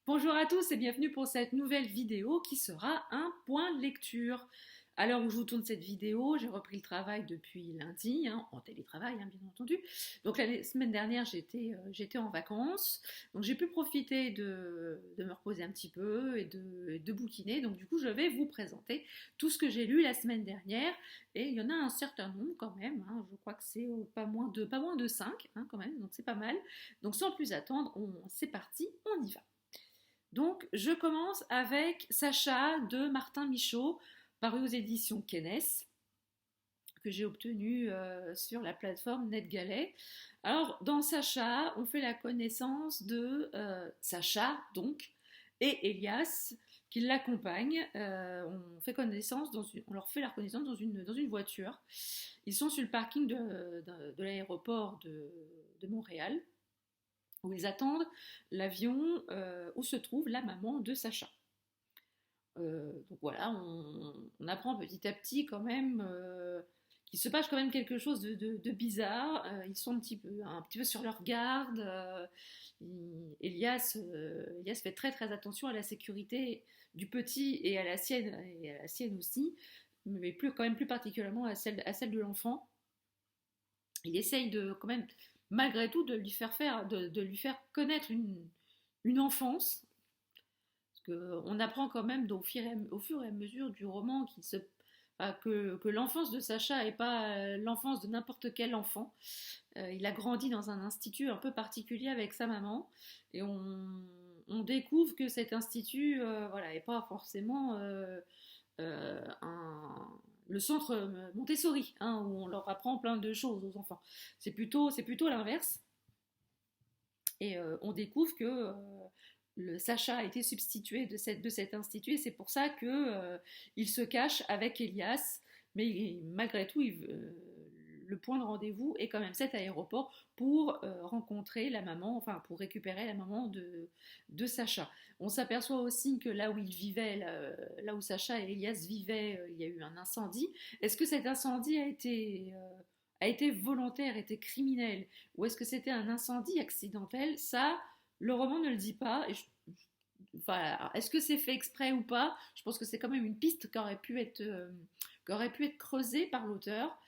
Bonjour à tous et bienvenue pour cette nouvelle vidéo qui sera un point de lecture. À l'heure où je vous tourne cette vidéo, j'ai repris le travail depuis lundi, en télétravail bien entendu. Donc la semaine dernière j'étais en vacances, donc j'ai pu profiter de me reposer un petit peu et de bouquiner. Donc du coup je vais vous présenter tout ce que j'ai lu la semaine dernière et il y en a un certain nombre quand même, je crois que c'est pas moins de 5 quand même, donc c'est pas mal. Donc sans plus attendre, c'est parti, on y va. Donc, je commence avec Sacha de Martin Michaud, paru aux éditions Kennes, que j'ai obtenu sur la plateforme NetGalley. Alors, dans Sacha, on fait la connaissance de Sacha, donc, et Elias, qui l'accompagnent. On leur fait la connaissance dans une voiture. Ils sont sur le parking de l'aéroport de Montréal où ils attendent l'avion où se trouve la maman de Sacha. Donc voilà, on apprend petit à petit quand même qu'il se passe quand même quelque chose de bizarre. Ils sont un petit peu sur leur garde. Elias fait très très attention à la sécurité du petit et à la sienne aussi, mais quand même plus particulièrement à celle de l'enfant. Il essaye quand même, malgré tout, de lui faire connaître une enfance. Parce qu'on apprend quand même au fur et à mesure du roman que l'enfance de Sacha n'est pas l'enfance de n'importe quel enfant. Il a grandi dans un institut un peu particulier avec sa maman et on découvre que cet institut n'est pas forcément le centre Montessori, où on leur apprend plein de choses aux enfants. C'est plutôt l'inverse. Et on découvre que le Sacha a été substitué de cet institut, et c'est pour ça que il se cache avec Elias, mais malgré tout, le point de rendez-vous est quand même cet aéroport pour rencontrer la maman, enfin pour récupérer la maman de Sacha. On s'aperçoit aussi que là où il vivait, là où Sacha et Elias vivaient, il y a eu un incendie. Est-ce que cet incendie a été volontaire, était criminel, ou est-ce que c'était un incendie accidentel? Ça, le roman ne le dit pas. Enfin, est-ce que c'est fait exprès ou pas? Je pense que c'est quand même une piste qui aurait pu être creusée par l'auteur.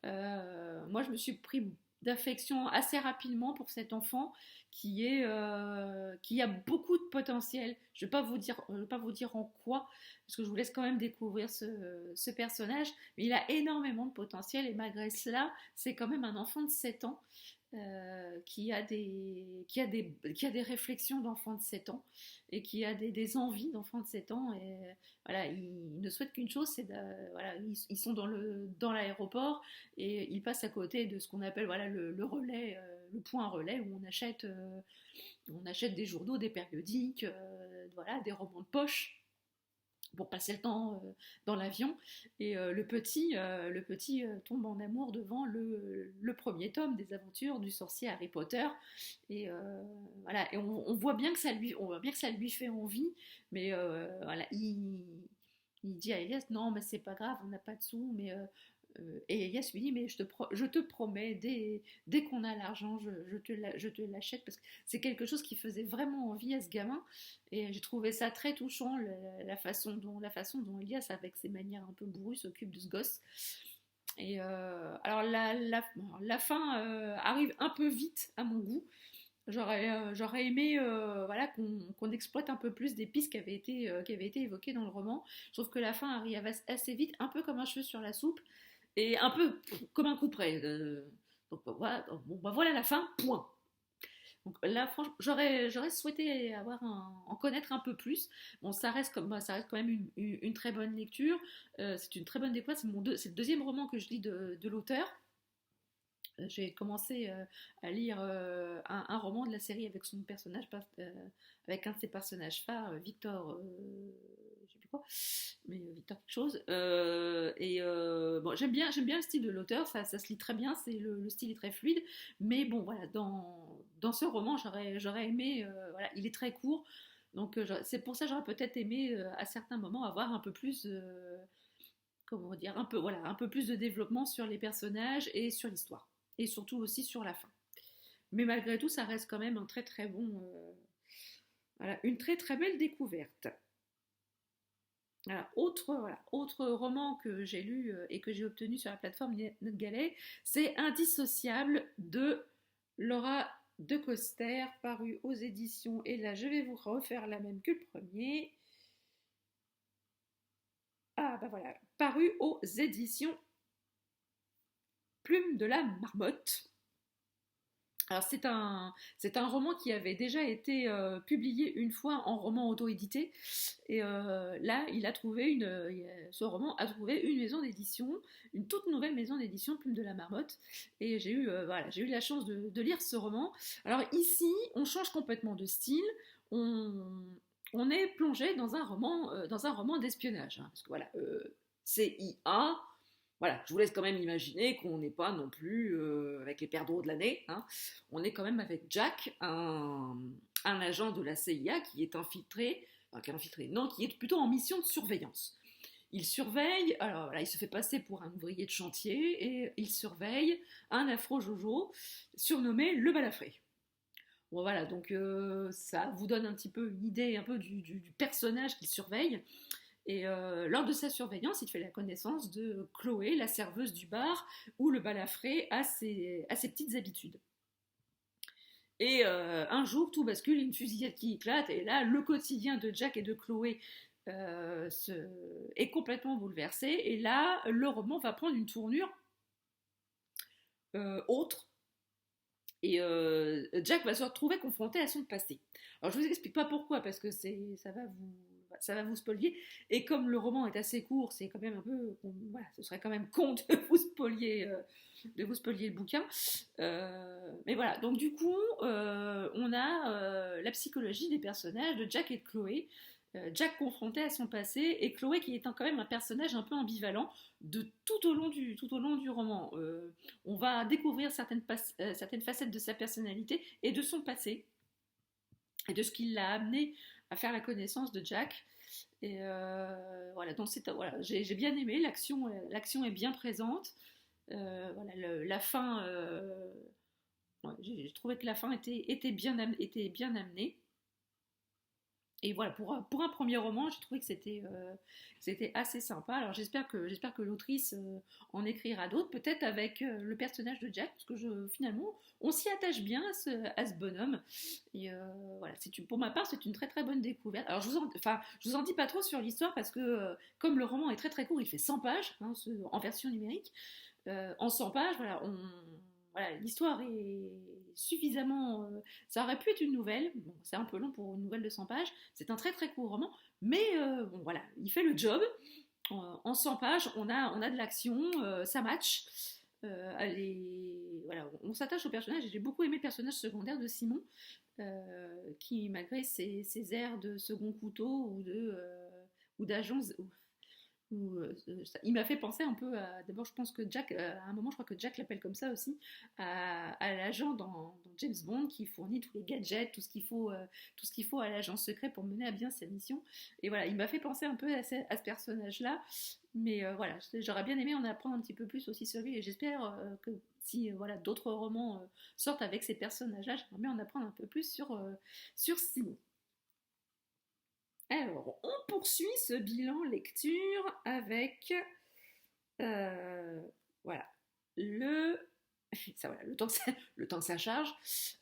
Moi, je me suis pris d'affection assez rapidement pour cet enfant qui a beaucoup de potentiel. Je vais pas vous dire en quoi, parce que je vous laisse quand même découvrir ce personnage, mais il a énormément de potentiel et malgré cela, c'est quand même un enfant de 7 ans qui a des réflexions d'enfant de 7 ans et qui a des envies d'enfant de 7 ans. Et voilà, il ne souhaite qu'une chose, voilà, ils sont dans l'aéroport et ils passent à côté de ce qu'on appelle voilà, le relais, le point relais où on achète des journaux, des périodiques, voilà, des romans de poche pour passer le temps dans l'avion. Et le petit tombe en amour devant le premier tome des aventures du sorcier Harry Potter. Et voilà, et on voit bien que ça lui fait envie, mais voilà, il dit à Elias non, mais c'est pas grave, on n'a pas de sous, et Elias lui dit mais je te promets, dès qu'on a l'argent, je te l'achète, parce que c'est quelque chose qui faisait vraiment envie à ce gamin. Et j'ai trouvé ça très touchant, la façon dont Elias, avec ses manières un peu bourrues, s'occupe de ce gosse. Et alors la fin arrive un peu vite à mon goût. J'aurais aimé voilà, qu'on exploite un peu plus des pistes qui avaient été évoquées dans le roman. Je trouve que la fin arrive assez vite, un peu comme un cheveu sur la soupe, et un peu comme un coup près. Donc voilà, bon, bah, voilà la fin, point. Donc là, franchement, j'aurais souhaité en connaître un peu plus. Bon, ça reste quand même une très bonne lecture. C'est une très bonne découverte. C'est le deuxième roman que je lis de l'auteur. J'ai commencé à lire un roman de la série avec son personnage, avec un de ses personnages phares, Victor, je sais plus quoi, mais Victor quelque chose. Et bon, j'aime bien le style de l'auteur, ça se lit très bien, le style est très fluide, mais bon, voilà, dans ce roman, j'aurais aimé, voilà, il est très court, donc c'est pour ça que j'aurais peut-être aimé à certains moments avoir un peu plus, comment dire, voilà, un peu plus de développement sur les personnages et sur l'histoire, et surtout aussi sur la fin. Mais malgré tout, ça reste quand même un très très bon, Voilà, une très très belle découverte. Autre roman que j'ai lu et que j'ai obtenu sur la plateforme NetGalley, c'est Indissociable de Laura de Coster, paru aux éditions. Et là, je vais vous refaire la même que le premier. Ah bah voilà, paru aux éditions Plume de la Marmotte. Alors c'est un roman qui avait déjà été publié une fois en roman auto-édité. Et là, ce roman a trouvé une maison d'édition, une toute nouvelle maison d'édition, Plume de la Marmotte. Et j'ai eu la chance de lire ce roman. Alors ici, on change complètement de style. On, on est plongé dans un roman d'espionnage. Hein, parce que voilà, CIA. Voilà, je vous laisse quand même imaginer qu'on n'est pas non plus avec les perdreaux de l'année. Hein. On est quand même avec Jack, un agent de la CIA qui est plutôt en mission de surveillance. Il surveille, alors voilà, il se fait passer pour un ouvrier de chantier et il surveille un afro-jojo surnommé le balafré. Bon voilà, donc ça vous donne un petit peu une idée un peu du personnage qu'il surveille. Et lors de sa surveillance, il fait la connaissance de Chloé, la serveuse du bar, où le balafré a ses petites habitudes. Et un jour, tout bascule, une fusillade qui éclate, et là, le quotidien de Jack et de Chloé est complètement bouleversé. Et là, le roman va prendre une tournure autre. Et Jack va se retrouver confronté à son passé. Alors je vous explique pas pourquoi, parce que ça va vous spoiler. Et comme le roman est assez court, c'est quand même un peu, voilà, ce serait quand même con de vous spoiler le bouquin. Mais voilà, donc du coup, on a la psychologie des personnages de Jack et de Chloé. Jack confronté à son passé et Chloé qui est quand même un personnage un peu ambivalent tout au long du roman. On va découvrir certaines facettes de sa personnalité et de son passé et de ce qui l'a amené à faire la connaissance de Jack. Et voilà, donc voilà, j'ai bien aimé, l'action est bien présente. Voilà, la fin, ouais, j'ai trouvé que la fin était bien amenée. Et voilà, pour un premier roman, j'ai trouvé que c'était assez sympa. Alors j'espère que l'autrice en écrira d'autres, peut-être avec le personnage de Jack, parce que finalement, on s'y attache bien à ce bonhomme. Et voilà, pour ma part, c'est une très très bonne découverte. Alors je vous en dis pas trop sur l'histoire, parce que comme le roman est très très court, il fait 100 pages hein, en version numérique. En 100 pages, voilà, l'histoire est suffisamment. Ça aurait pu être une nouvelle. Bon, c'est un peu long pour une nouvelle de 100 pages. C'est un très très court roman, mais bon voilà, il fait le job. En 100 pages, on a de l'action, ça match. Voilà, on s'attache au personnage. J'ai beaucoup aimé le personnage secondaire de Simon, qui malgré ses airs de second couteau ou d'agent il m'a fait penser un peu à. D'abord, je pense que Jack, à un moment, je crois que Jack l'appelle comme ça aussi, à l'agent dans James Bond qui fournit tous les gadgets, tout ce qu'il faut à l'agent secret pour mener à bien sa mission. Et voilà, il m'a fait penser un peu à ce personnage-là. Mais voilà, j'aurais bien aimé en apprendre un petit peu plus aussi sur lui. Et j'espère que si voilà, d'autres romans sortent avec ces personnages-là, j'aimerais bien en apprendre un peu plus sur Simon. Alors, on poursuit ce bilan lecture avec voilà voilà, le temps que ça charge,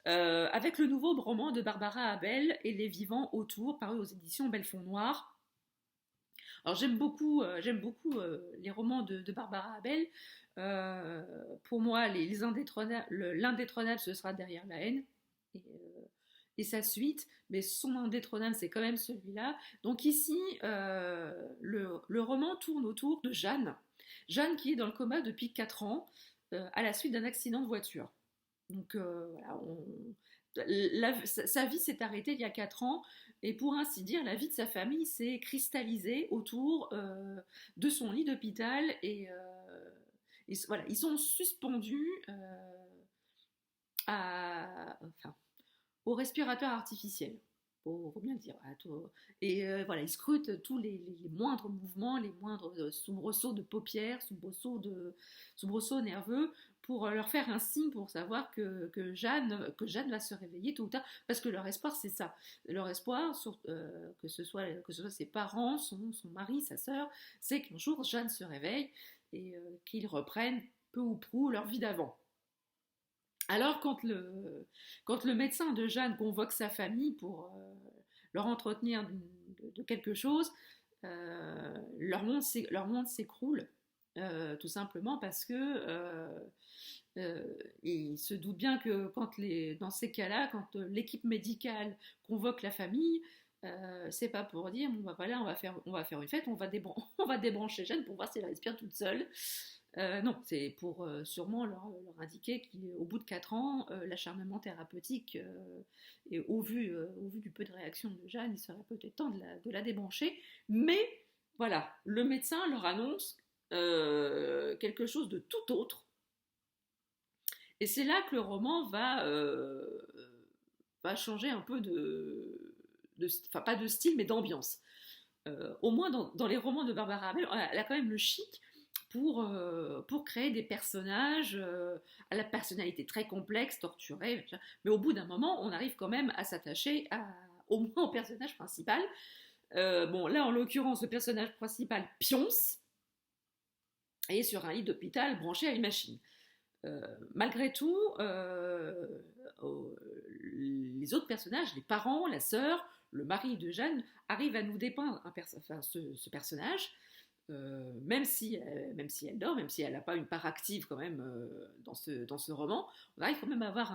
avec le nouveau roman de Barbara Abel et Les Vivants autour, paru aux éditions Belfond Noir. Alors j'aime beaucoup les romans de Barbara Abel. Pour moi, l'indétrônable, ce sera Derrière la haine. Et sa suite, mais son indétrônable, c'est quand même celui-là. Donc ici, le roman tourne autour de Jeanne. Jeanne qui est dans le coma depuis 4 ans, à la suite d'un accident de voiture. Donc voilà, sa vie s'est arrêtée il y a 4 ans, et pour ainsi dire, la vie de sa famille s'est cristallisée autour de son lit d'hôpital, et voilà, ils sont suspendus enfin, au respirateur artificiel. faut bien le dire. Et voilà, il scrute tous les moindres mouvements, les moindres soubresauts de paupières, soubresauts nerveux, pour leur faire un signe pour savoir que Jeanne va se réveiller tôt ou tard, parce que leur espoir, c'est ça. Leur espoir, que ce soit ses parents, son mari, sa sœur, c'est qu'un jour, Jeanne se réveille et qu'ils reprennent peu ou prou leur vie d'avant. Alors, quand le médecin de Jeanne convoque sa famille pour leur entretenir de quelque chose, leur monde s'écroule, tout simplement parce que il se doute bien que dans ces cas-là, quand l'équipe médicale convoque la famille, c'est pas pour dire bon bah voilà on va faire une fête, on va débrancher Jeanne pour voir si elle respire toute seule. Non, c'est pour sûrement leur indiquer qu'au bout de 4 ans, l'acharnement thérapeutique, et au vu du peu de réaction de Jeanne, il serait peut-être temps de la débrancher. Mais voilà, le médecin leur annonce quelque chose de tout autre. Et c'est là que le roman va changer un peu enfin pas de style, mais d'ambiance. Au moins dans les romans de Barbara Abel, elle a quand même le chic pour créer des personnages à la personnalité très complexe, torturée, mais au bout d'un moment, on arrive quand même à s'attacher au moins au personnage principal. Bon, là, en l'occurrence, le personnage principal, Pionce, est sur un lit d'hôpital branché à une machine. Malgré tout, les autres personnages, les parents, la sœur, le mari de Jeanne, arrivent à nous dépeindre ce personnage, même si elle dort, même si elle n'a pas une part active quand même dans ce roman, on arrive quand même à avoir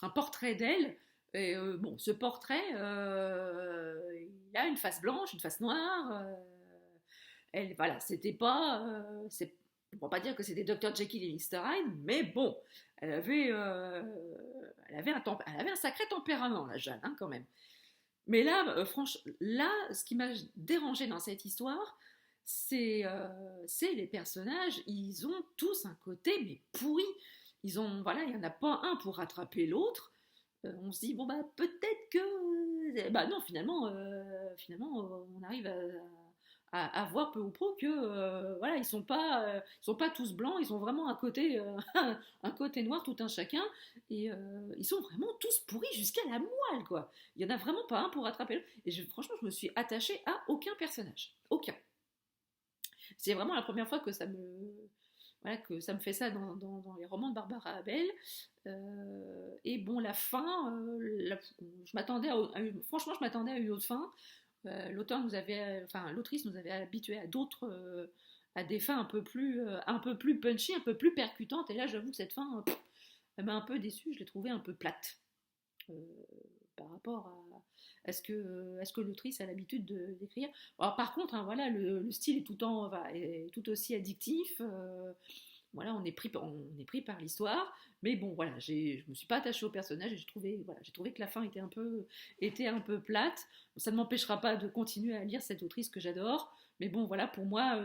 un portrait d'elle. Et bon, ce portrait, il a une face blanche, une face noire. Voilà, c'était pas, on ne va pas dire que c'était Dr Jekyll et Mr Hyde, mais bon, elle avait un sacré tempérament, la Jeanne, hein, quand même. Mais là, franchement, ce qui m'a dérangé dans cette histoire, c'est les personnages. Ils ont tous un côté mais pourri. Voilà, il y en a pas un pour rattraper l'autre. On se dit bon bah peut-être que, bah non, finalement, on arrive à voir peu ou prou que voilà, ils sont pas tous blancs, ils ont vraiment un côté un côté noir tout un chacun, et ils sont vraiment tous pourris jusqu'à la moelle, quoi. Il y en a vraiment pas un pour rattraper l'autre. Et franchement, je me suis attachée à aucun personnage, aucun. C'est vraiment la première fois que ça me fait ça dans les romans de Barbara Abel. Et bon, la fin, franchement, je m'attendais à une autre fin. L'autrice nous avait habitués à des fins un peu plus punchy, un peu plus percutantes. Et là, j'avoue que cette fin, elle m'a un peu déçue. Je l'ai trouvée un peu plate euh, par rapport à ce que l'autrice a l'habitude d'écrire. Alors, par contre, hein, voilà, le style est tout aussi addictif. Voilà, on est pris par l'histoire, mais bon, voilà, je me suis pas attachée au personnage et j'ai trouvé que la fin était un peu plate. Ça ne m'empêchera pas de continuer à lire cette autrice que j'adore, mais bon, voilà, pour moi,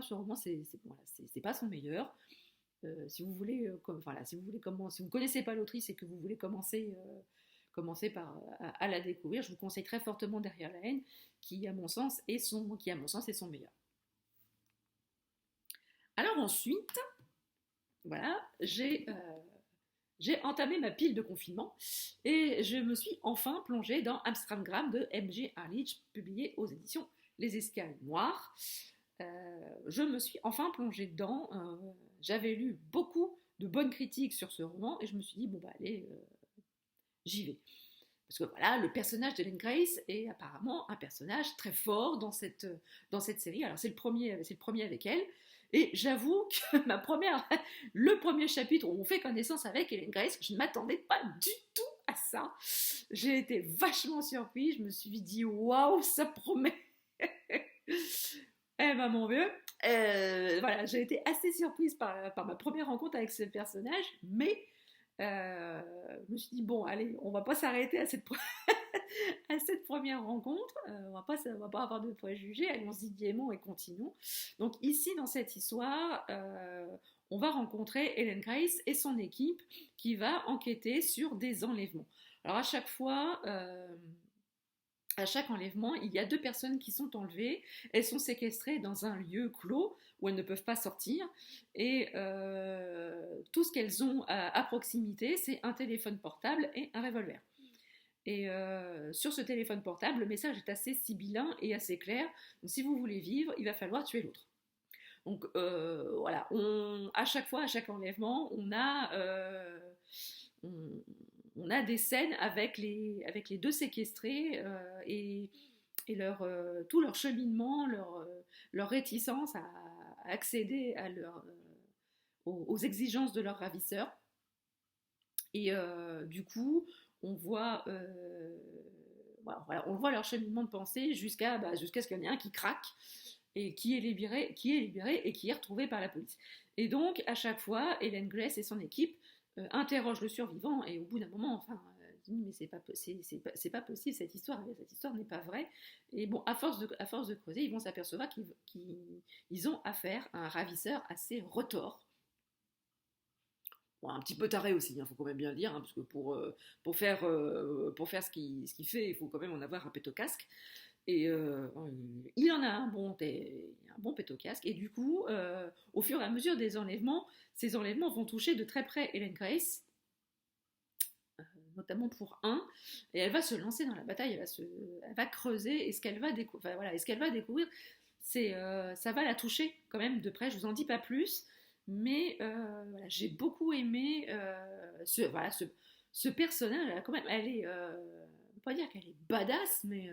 ce roman, c'est pas son meilleur. Si vous voulez, si vous connaissez pas l'autrice et que vous voulez commencer à la découvrir, je vous conseille très fortement Derrière la haine, qui à mon sens est son meilleur. Alors ensuite, voilà, j'ai entamé ma pile de confinement et je me suis enfin plongée dans Amstramgram de M.G. Harlich, publié aux éditions Les Escales Noires. Je me suis enfin plongée dedans. J'avais lu beaucoup de bonnes critiques sur ce roman et je me suis dit, bon bah allez, j'y vais. Parce que voilà, le personnage d'Ellen Grace est apparemment un personnage très fort dans cette série. Alors c'est le premier avec elle. Et j'avoue que le premier chapitre où on fait connaissance avec Ellen Grace, je ne m'attendais pas du tout à ça. J'ai été vachement surprise. Je me suis dit waouh, ça promet. Eh ben mon vieux, voilà, j'ai été assez surprise par ma première rencontre avec ce personnage, mais je me suis dit bon, allez, on va pas s'arrêter à cette première rencontre, on va pas avoir de préjugés, allons-y gaiement et continuons. Donc ici, dans cette histoire, on va rencontrer Ellen Grace et son équipe qui va enquêter sur des enlèvements. Alors à chaque fois, À chaque enlèvement, il y a 2 personnes qui sont enlevées. Elles sont séquestrées dans un lieu clos où elles ne peuvent pas sortir. Et tout ce qu'elles ont à proximité, c'est un téléphone portable et un revolver. Et sur ce téléphone portable, le message est assez sibyllin et assez clair. Donc, si vous voulez vivre, il va falloir tuer l'autre. Donc voilà, à chaque fois, à chaque enlèvement, on, on a des scènes avec les 2 séquestrés et tout leur cheminement, leur réticence à accéder aux exigences de leurs ravisseurs. Et du coup, on voit, voilà, on voit leur cheminement de pensée jusqu'à ce qu'il y en ait un qui craque et qui est libéré et qui est retrouvé par la police. Et donc, à chaque fois, Helen Grace et son équipe interrogent le survivant et au bout d'un moment, enfin, mais c'est pas possible, cette histoire n'est pas vraie. Et bon, à force de creuser, ils vont s'apercevoir qu'ils ont affaire à un ravisseur assez retors. Bon, un petit peu taré aussi, il faut quand même bien le dire, parce que pour faire ce qu'il fait, il faut quand même en avoir un pet au casque. Et il en a un bon pet au casque. Et du coup, au fur et à mesure des enlèvements, ces enlèvements vont toucher de très près Helen Grace, notamment pour un, et elle va se lancer dans la bataille, elle va creuser, et ce qu'elle va découvrir, ça va la toucher quand même de près. Je vous en dis pas plus, mais voilà, j'ai beaucoup aimé ce personnage. Quand même, elle est, on peut pas dire qu'elle est badass, mais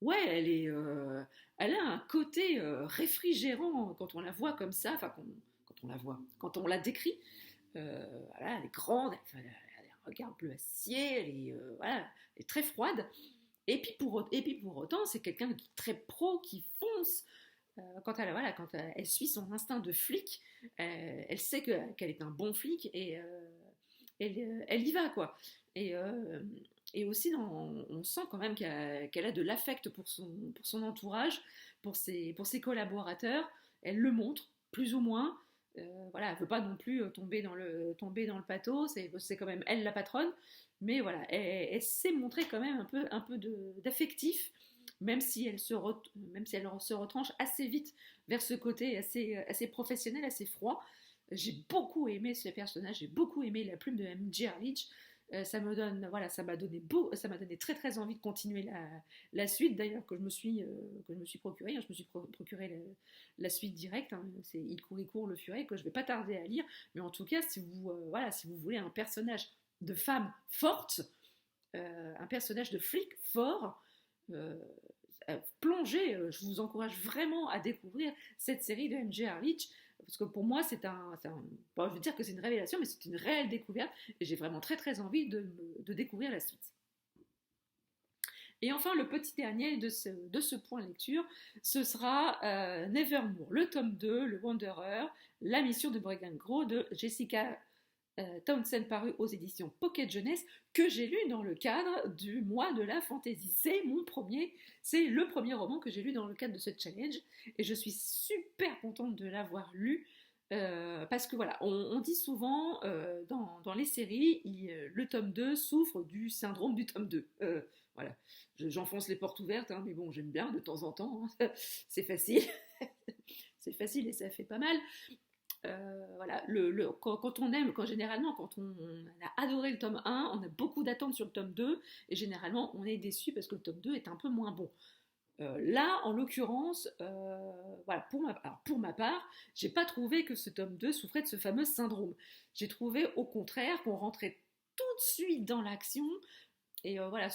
ouais, elle a un côté réfrigérant quand on la voit comme ça, enfin quand on la décrit. Voilà, elle est grande, elle a un regard bleu acier, voilà, elle est très froide. Et puis pour autant, c'est quelqu'un qui est très pro, qui fonce. Quand elle suit son instinct de flic, elle sait qu'elle est un bon flic et elle y va, quoi. Et, euh, et aussi, on sent quand même qu'elle a de l'affect pour son entourage, pour ses collaborateurs. Elle le montre, plus ou moins. Voilà, elle ne veut pas non plus tomber dans le pathos, c'est quand même elle la patronne, mais voilà, elle sait montrer quand même un peu d'affectif, même si elle se retranche assez vite vers ce côté assez professionnel, assez froid. J'ai beaucoup aimé ce personnage, j'ai beaucoup aimé la plume de M.J. Erlich. Ça m'a donné très très envie de continuer la suite, d'ailleurs, que je me suis procuré. Je me suis procuré la suite directe. C'est Il court le furet, que je vais pas tarder à lire. Mais en tout cas, si vous voulez un personnage de femme forte, un personnage de flic fort, euh, plongez, je vous encourage vraiment à découvrir cette série de M.J. Erlich, parce que pour moi bon, je veux dire que c'est une révélation, mais c'est une réelle découverte, et j'ai vraiment très très envie de découvrir la suite. Et enfin, le petit dernier de ce point lecture, ce sera Nevermore, le tome 2, le Wanderer, la mission de Morrigan Grau de Jessica Townsend, paru aux éditions Pocket Jeunesse, que j'ai lu dans le cadre du mois de la fantasy. C'est le premier roman que j'ai lu dans le cadre de ce challenge, et je suis super contente de l'avoir lu. Parce que voilà, on dit souvent dans les séries, le tome 2 souffre du syndrome du tome 2. Voilà, j'enfonce les portes ouvertes, mais bon, j'aime bien de temps en temps, c'est facile. C'est facile et ça fait pas mal. Voilà, généralement, quand on a adoré le tome 1, on a beaucoup d'attentes sur le tome 2, et généralement, on est déçu parce que le tome 2 est un peu moins bon. Là, en l'occurrence, voilà, pour ma part, j'ai pas trouvé que ce tome 2 souffrait de ce fameux syndrome. J'ai trouvé, au contraire, qu'on rentrait tout de suite dans l'action. Et voilà,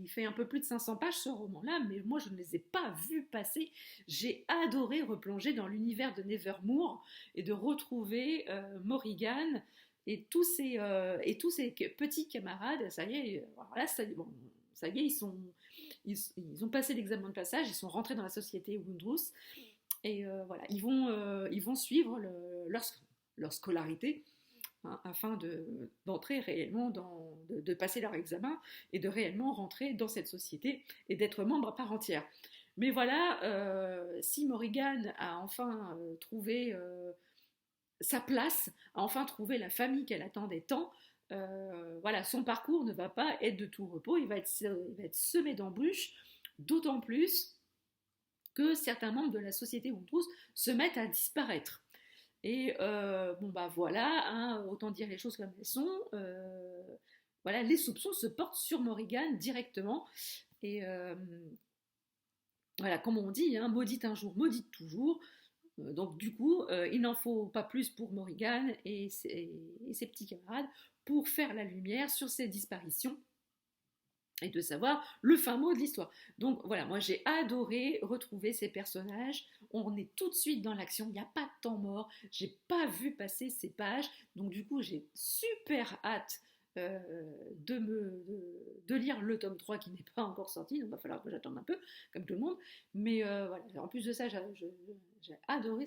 il fait un peu plus de 500 pages ce roman-là, mais moi je ne les ai pas vus passer. J'ai adoré replonger dans l'univers de Nevermore et de retrouver Morrigan et tous ses petits camarades. Ça y est, voilà, ça y est, ils ont passé l'examen de passage, ils sont rentrés dans la société Wundrus, et voilà, ils vont suivre leur scolarité, afin d'entrer réellement de passer leur examen et de réellement rentrer dans cette société et d'être membre à part entière. Mais voilà, si Morrigan a enfin trouvé sa place, a enfin trouvé la famille qu'elle attendait tant, Voilà, son parcours ne va pas être de tout repos, il va être semé d'embûches, d'autant plus que certains membres de la société Wondrous se mettent à disparaître. Et bon bah voilà, hein, autant dire les choses comme elles sont. Voilà, les soupçons se portent sur Morrigan directement. Et voilà, comme on dit, hein, maudite un jour, maudite toujours. Donc du coup, il n'en faut pas plus pour Morrigan et ses petits camarades pour faire la lumière sur ces disparitions et de savoir le fin mot de l'histoire. Donc voilà, moi j'ai adoré retrouver ces personnages. On est tout de suite dans l'action, il n'y a pas de temps mort. J'ai pas vu passer ces pages, donc du coup j'ai super hâte euh, de lire le tome 3 qui n'est pas encore sorti, donc il va falloir que j'attende un peu, comme tout le monde. Mais voilà, en plus de ça, j'ai adoré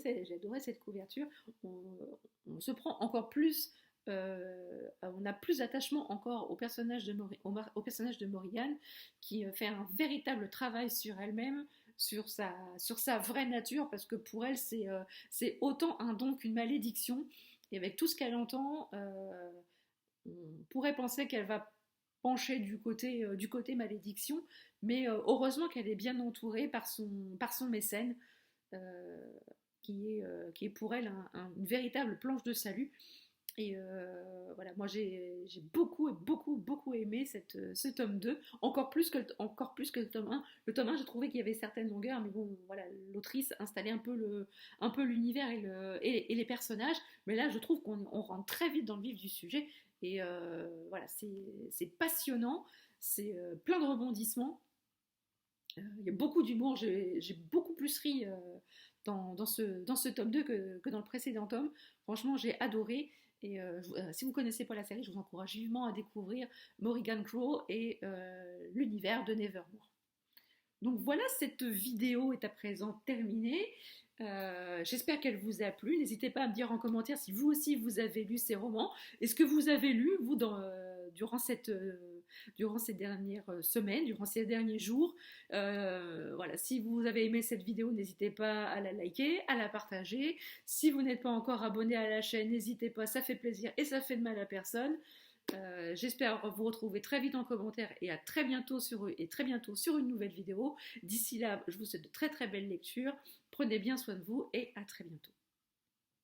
cette couverture. On se prend encore plus on a plus d'attachement encore au personnage de Morrigan qui fait un véritable travail sur elle-même, sur sa vraie nature, parce que pour elle, c'est autant un don qu'une malédiction. Et avec tout ce qu'elle entend, on pourrait penser qu'elle va pencher du côté malédiction, mais heureusement qu'elle est bien entourée par son mécène, euh, qui est pour elle une véritable planche de salut. Et voilà, moi j'ai beaucoup aimé ce tome 2, encore plus que le tome 1. Le tome 1, j'ai trouvé qu'il y avait certaines longueurs, mais bon, voilà, l'autrice installait un peu l'univers et les personnages. Mais là, je trouve qu'on rentre très vite dans le vif du sujet. Et voilà, c'est passionnant, c'est plein de rebondissements. Il y a beaucoup d'humour, j'ai beaucoup plus ri dans ce tome 2 que dans le précédent tome. Franchement, j'ai adoré. Et si vous ne connaissez pas la série, je vous encourage vivement à découvrir Morrigan Crow et l'univers de Nevermore. Donc voilà, cette vidéo est à présent terminée. J'espère qu'elle vous a plu. N'hésitez pas à me dire en commentaire si vous aussi vous avez lu ces romans. Est-ce que vous avez lu, vous, durant ces dernières semaines, durant ces derniers jours? Voilà, si vous avez aimé cette vidéo, n'hésitez pas à la liker, à la partager. Si vous n'êtes pas encore abonné à la chaîne, n'hésitez pas, ça fait plaisir et ça fait de mal à personne. J'espère vous retrouver très vite en commentaire et à très bientôt sur une nouvelle vidéo. D'ici là, je vous souhaite de très très belles lectures. Prenez bien soin de vous et à très bientôt.